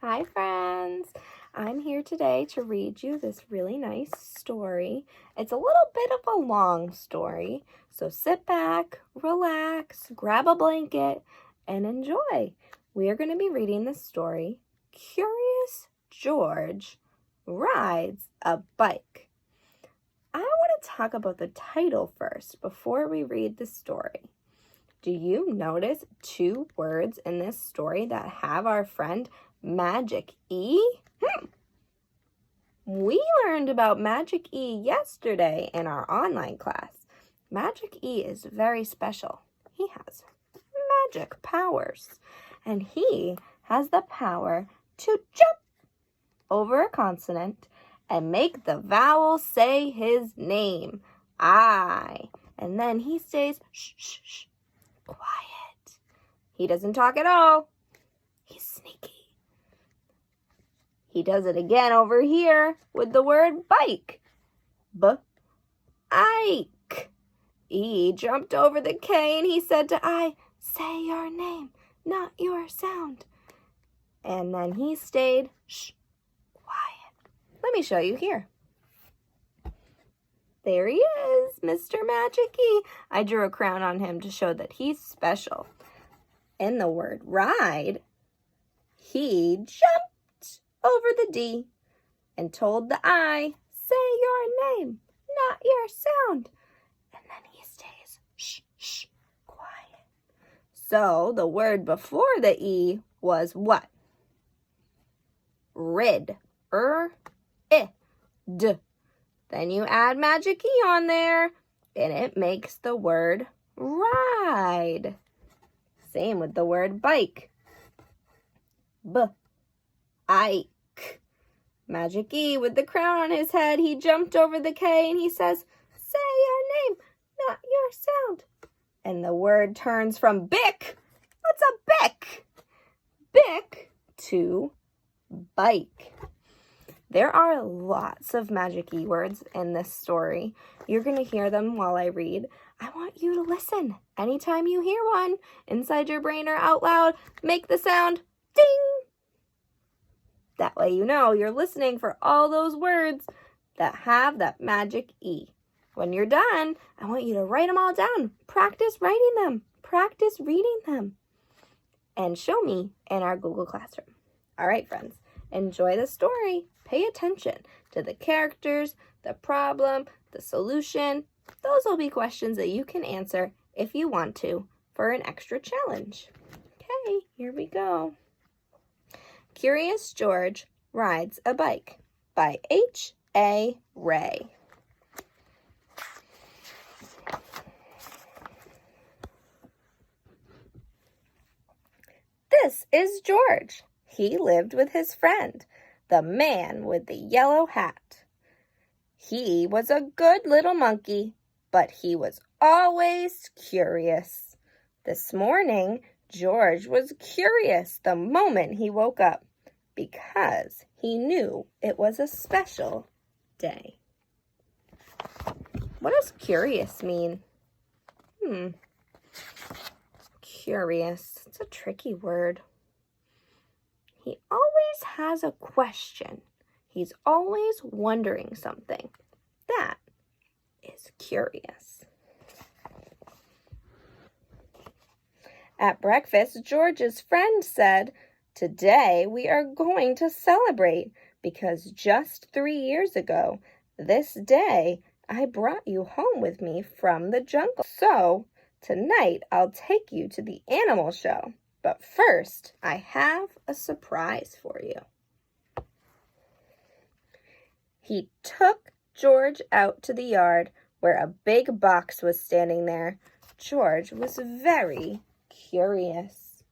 Hi friends! I'm here today to read you this really nice story. It's a little bit of a long story, so sit back, relax, grab a blanket, and enjoy. We are going to be reading the story, Curious George Rides a Bike. I want to talk about the title first before we read the story. Do you notice two words in this story that have our friend Magic E? We learned about Magic E yesterday in our online class. Magic E is very special. He has magic powers, and he has the power to jump over a consonant and make the vowel say his name, I. And then he stays shh, shh, shh, quiet. He doesn't talk at all. He's sneaky. He does it again over here with the word bike. B-ike. E jumped over the K and he said to I, say your name, not your sound. And then he stayed shh, quiet. Let me show you here. There he is, Mr. Magic E. I drew a crown on him to show that he's special. In the word ride, he jumped over the D and told the I, say your name, not your sound. And then he stays shh, shh, quiet. So the word before the E was what? Rid. D. Then you add Magic E on there, and it makes the word ride. Same with the word bike. B-ike. Magic E with the crown on his head, he jumped over the K and he says, say your name, not your sound. And the word turns from bick, what's a bick? Bick to bike. There are lots of Magic E words in this story. You're going to hear them while I read. I want you to listen. Anytime you hear one, inside your brain or out loud, make the sound ding. That way you know you're listening for all those words that have that Magic E. When you're done, I want you to write them all down. Practice writing them. Practice reading them. And show me in our Google Classroom. All right, friends. Enjoy the story. Pay attention to the characters, the problem, the solution. Those will be questions that you can answer if you want to for an extra challenge. Okay, here we go. Curious George Rides a Bike by H.A. Rey. This is George. He lived with his friend, the man with the yellow hat. He was a good little monkey, but he was always curious. This morning, George was curious the moment he woke up because he knew it was a special day. What does curious mean? Curious. It's a tricky word. He always has a question. He's always wondering something. That is curious. At breakfast, George's friend said, today we are going to celebrate because just 3 years ago, this day, I brought you home with me from the jungle. So, tonight I'll take you to the animal show. But first, I have a surprise for you. He took George out to the yard where a big box was standing there. George was very curious.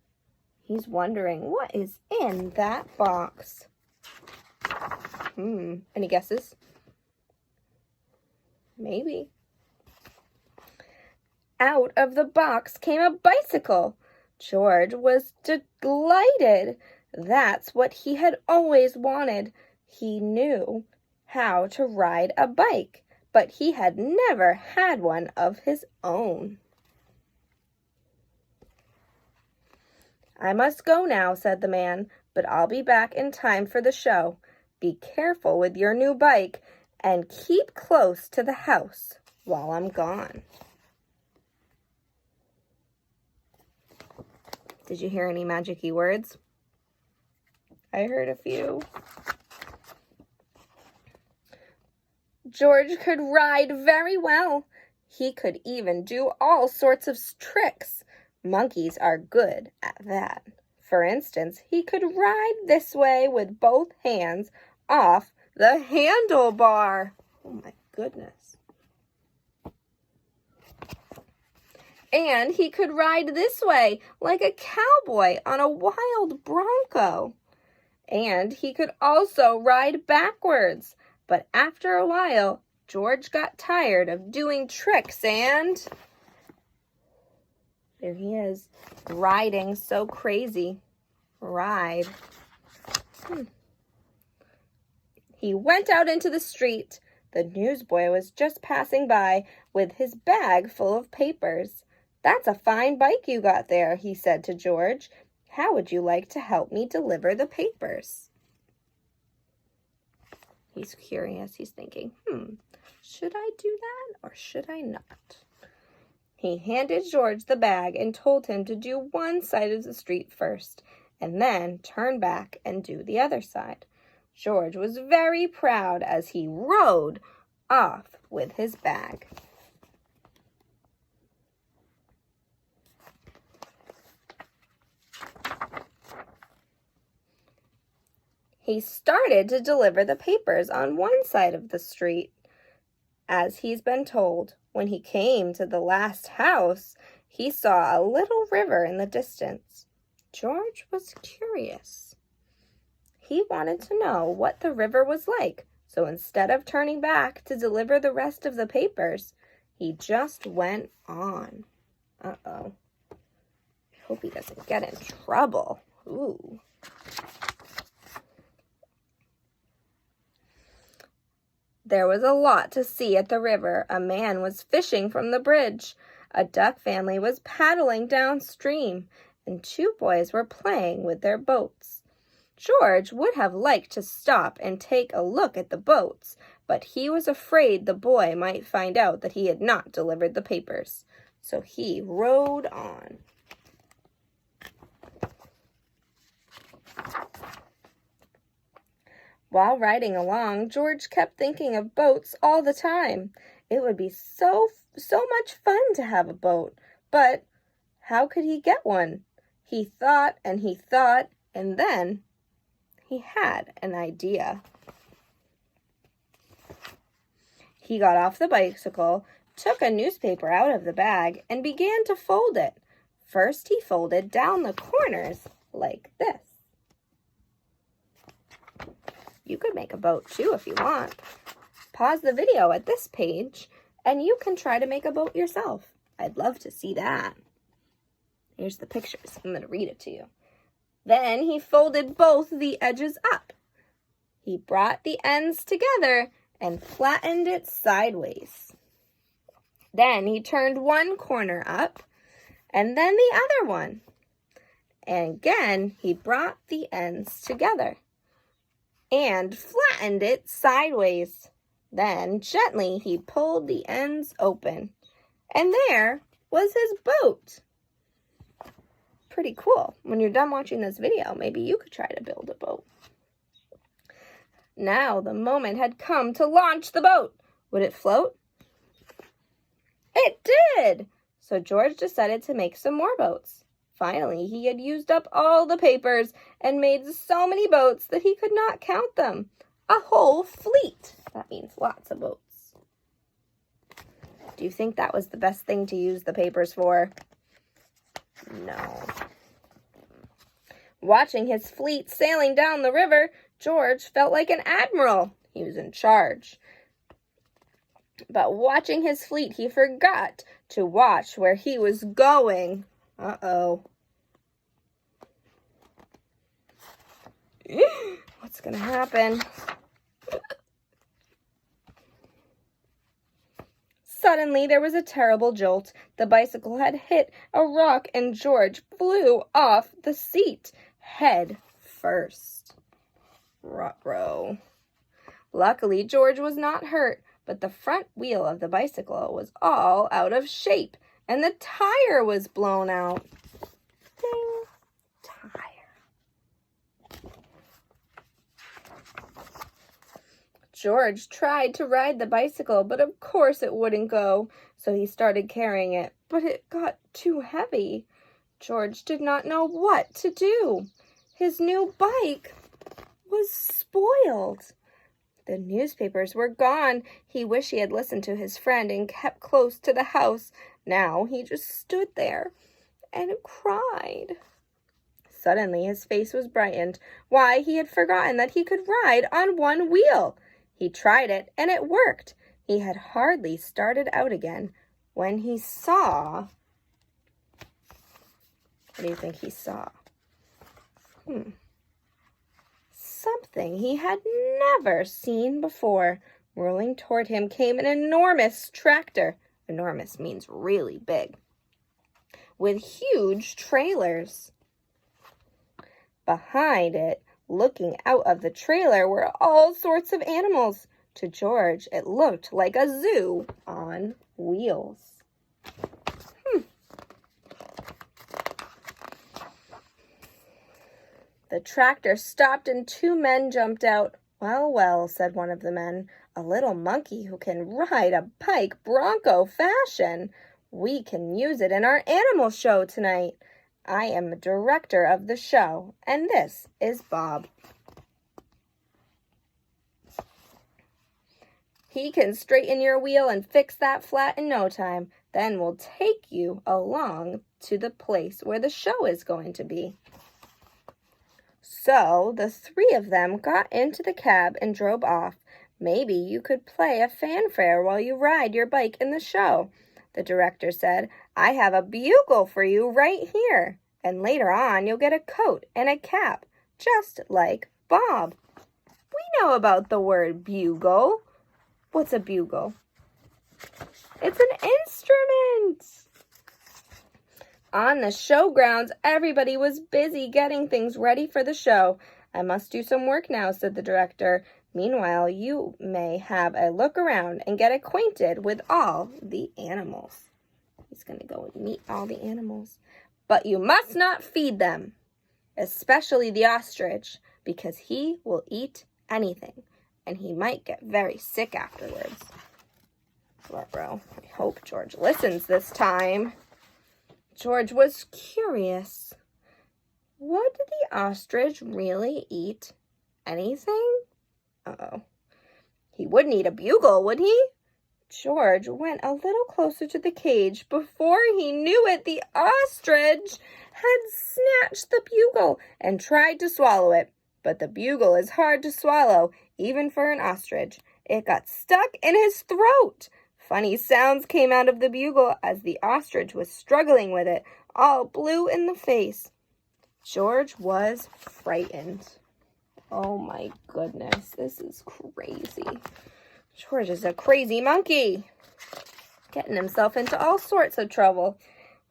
He's wondering what is in that box. Any guesses? Maybe. Out of the box came a bicycle. George was delighted. That's what he had always wanted. He knew how to ride a bike, but he had never had one of his own. I must go now, said the man, but I'll be back in time for the show. Be careful with your new bike and keep close to the house while I'm gone. Did you hear any magic-y words? I heard a few. George could ride very well. He could even do all sorts of tricks. Monkeys are good at that. For instance, he could ride this way with both hands off the handlebar. Oh my goodness. And he could ride this way like a cowboy on a wild bronco. And he could also ride backwards. But after a while, George got tired of doing tricks and there he is, riding so crazy. Ride. He went out into the street. The newsboy was just passing by with his bag full of papers. That's a fine bike you got there, he said to George. How would you like to help me deliver the papers? He's curious. He's thinking, should I do that or should I not? He handed George the bag and told him to do one side of the street first and then turn back and do the other side. George was very proud as he rode off with his bag. He started to deliver the papers on one side of the street, as he's been told. When he came to the last house, he saw a little river in the distance. George was curious. He wanted to know what the river was like, so instead of turning back to deliver the rest of the papers, he just went on. Uh-oh. I hope he doesn't get in trouble. Ooh. There was a lot to see at the river. A man was fishing from the bridge. A duck family was paddling downstream, and two boys were playing with their boats. George would have liked to stop and take a look at the boats, but he was afraid the boy might find out that he had not delivered the papers. So he rode on. While riding along, George kept thinking of boats all the time. It would be so much fun to have a boat, but how could he get one? He thought, and then he had an idea. He got off the bicycle, took a newspaper out of the bag, and began to fold it. First, he folded down the corners like this. You could make a boat too if you want. Pause the video at this page and you can try to make a boat yourself. I'd love to see that. Here's the pictures. I'm going to read it to you. Then he folded both the edges up. He brought the ends together and flattened it sideways. Then he turned one corner up and then the other one. And again, he brought the ends together and flattened it sideways. Then, gently, he pulled the ends open. And there was his boat. Pretty cool. When you're done watching this video, maybe you could try to build a boat. Now the moment had come to launch the boat. Would it float? It did! So George decided to make some more boats. Finally, he had used up all the papers and made so many boats that he could not count them. A whole fleet. That means lots of boats. Do you think that was the best thing to use the papers for? No. Watching his fleet sailing down the river, George felt like an admiral. He was in charge. But watching his fleet, he forgot to watch where he was going. Uh-oh. What's gonna happen? Suddenly, there was a terrible jolt. The bicycle had hit a rock and George flew off the seat, head first. Ruh-roh. Luckily, George was not hurt, but the front wheel of the bicycle was all out of shape, and the tire was blown out. Ding! Tire. George tried to ride the bicycle, but of course it wouldn't go, so he started carrying it, but it got too heavy. George did not know what to do. His new bike was spoiled. The newspapers were gone. He wished he had listened to his friend and kept close to the house. Now he just stood there and cried. Suddenly his face was brightened. Why, he had forgotten that he could ride on one wheel. He tried it, and it worked. He had hardly started out again when he saw... What do you think he saw? Something he had never seen before. Rolling toward him came an enormous tractor. Enormous means really big. With huge trailers. Behind it, looking out of the trailer, were all sorts of animals. To George, it looked like a zoo on wheels. The tractor stopped and two men jumped out. "Well, well," said one of the men, "a little monkey who can ride a bike bronco fashion. We can use it in our animal show tonight. I am the director of the show, and this is Bob. He can straighten your wheel and fix that flat in no time. Then we'll take you along to the place where the show is going to be." So the three of them got into the cab and drove off. "Maybe you could play a fanfare while you ride your bike in the show," the director said. "I have a bugle for you right here. And later on, you'll get a coat and a cap, just like Bob." We know about the word bugle. What's a bugle? It's an instrument. On the showgrounds, everybody was busy getting things ready for the show. "I must do some work now," said the director. "Meanwhile, you may have a look around and get acquainted with all the animals." He's going to go and meet all the animals. "But you must not feed them, especially the ostrich, because he will eat anything, and he might get very sick afterwards." Ruh-roh. I hope George listens this time. George was curious. Would the ostrich really eat anything? Uh-oh. He wouldn't eat a bugle, would he? George went a little closer to the cage. Before he knew it, the ostrich had snatched the bugle and tried to swallow it. But the bugle is hard to swallow, even for an ostrich. It got stuck in his throat. Funny sounds came out of the bugle as the ostrich was struggling with it, all blue in the face. George was frightened. Oh my goodness, this is crazy. George is a crazy monkey, getting himself into all sorts of trouble.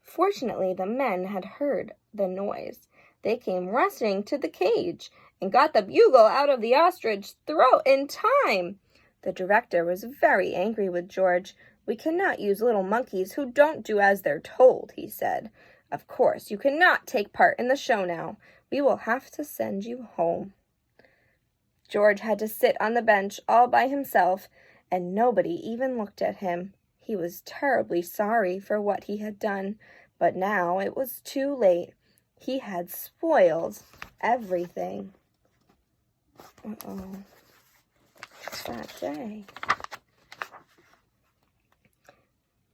Fortunately, the men had heard the noise. They came rushing to the cage and got the bugle out of the ostrich's throat in time. The director was very angry with George. "We cannot use little monkeys who don't do as they're told," he said. "Of course, you cannot take part in the show now. We will have to send you home." George had to sit on the bench all by himself, and nobody even looked at him. He was terribly sorry for what he had done, but now it was too late. He had spoiled everything. Uh-oh. That day.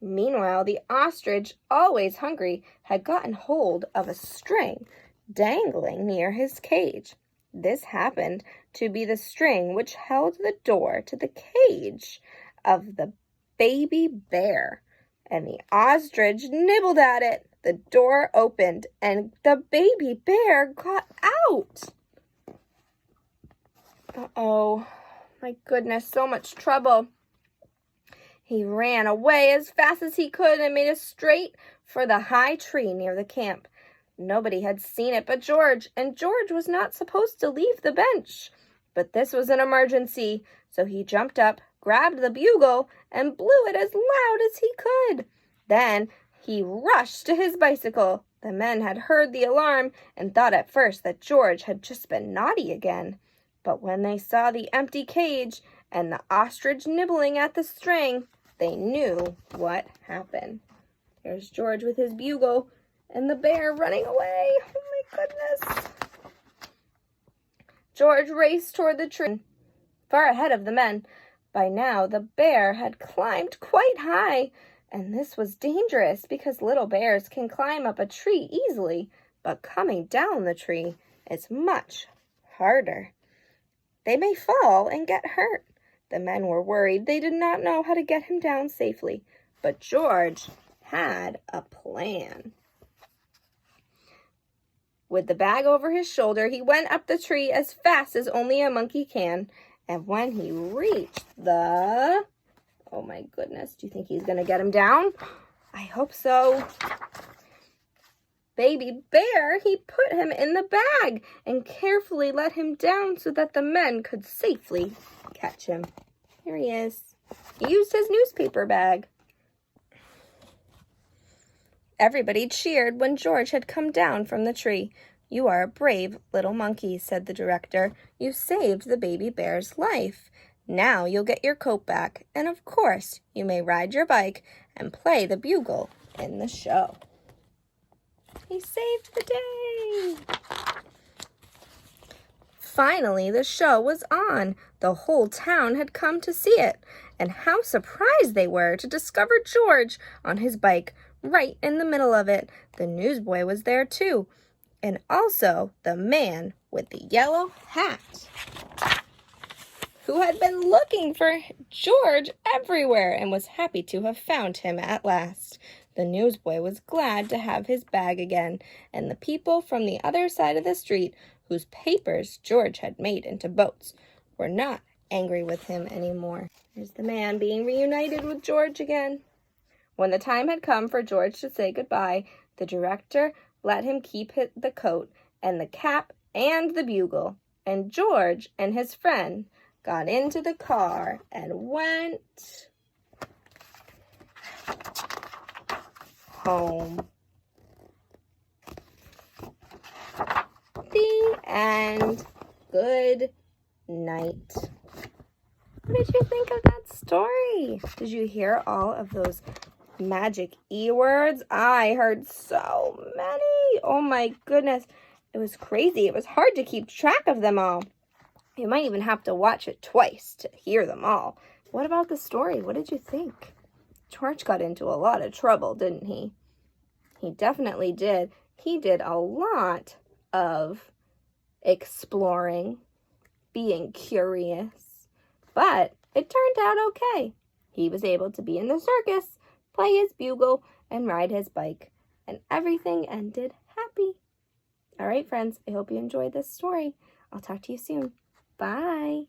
Meanwhile, the ostrich, always hungry, had gotten hold of a string dangling near his cage. This happened to be the string which held the door to the cage of the baby bear, and the ostrich nibbled at it. The door opened, and the baby bear got out. Uh-oh. My goodness, so much trouble. He ran away as fast as he could and made a straight for the high tree near the camp. Nobody had seen it but George, and George was not supposed to leave the bench. But this was an emergency, so he jumped up, grabbed the bugle, and blew it as loud as he could. Then he rushed to his bicycle. The men had heard the alarm and thought at first that George had just been naughty again. But when they saw the empty cage and the ostrich nibbling at the string, they knew what happened. There's George with his bugle and the bear running away. Oh my goodness. George raced toward the tree, far ahead of the men. By now, the bear had climbed quite high, and this was dangerous because little bears can climb up a tree easily, but coming down the tree is much harder. They may fall and get hurt. The men were worried. They did not know how to get him down safely, but George had a plan. With the bag over his shoulder, he went up the tree as fast as only a monkey can. And when he reached the... Oh my goodness, do you think he's going to get him down? I hope so. Baby bear, he put him in the bag and carefully let him down so that the men could safely catch him. Here he is. He used his newspaper bag. Everybody cheered when George had come down from the tree. "You are a brave little monkey," said the director. "You saved the baby bear's life. Now you'll get your coat back, and of course you may ride your bike and play the bugle in the show." He saved the day! Finally, the show was on. The whole town had come to see it, and how surprised they were to discover George on his bike right in the middle of it. The newsboy was there too, and also the man with the yellow hat, who had been looking for George everywhere and was happy to have found him at last. The newsboy was glad to have his bag again, and the people from the other side of the street, whose papers George had made into boats, were not angry with him anymore. There's the man being reunited with George again. When the time had come for George to say goodbye, the director let him keep the coat and the cap and the bugle, and George and his friend got into the car and went home. The end. Good night. What did you think of that story? Did you hear all of those magic E words? I heard so many. Oh my goodness. It was crazy. It was hard to keep track of them all. You might even have to watch it twice to hear them all. What about the story? What did you think? George got into a lot of trouble, didn't he? He definitely did. He did a lot of exploring, being curious, but it turned out okay. He was able to be in the circus, play his bugle, and ride his bike, and everything ended happy. All right, friends, I hope you enjoyed this story. I'll talk to you soon. Bye.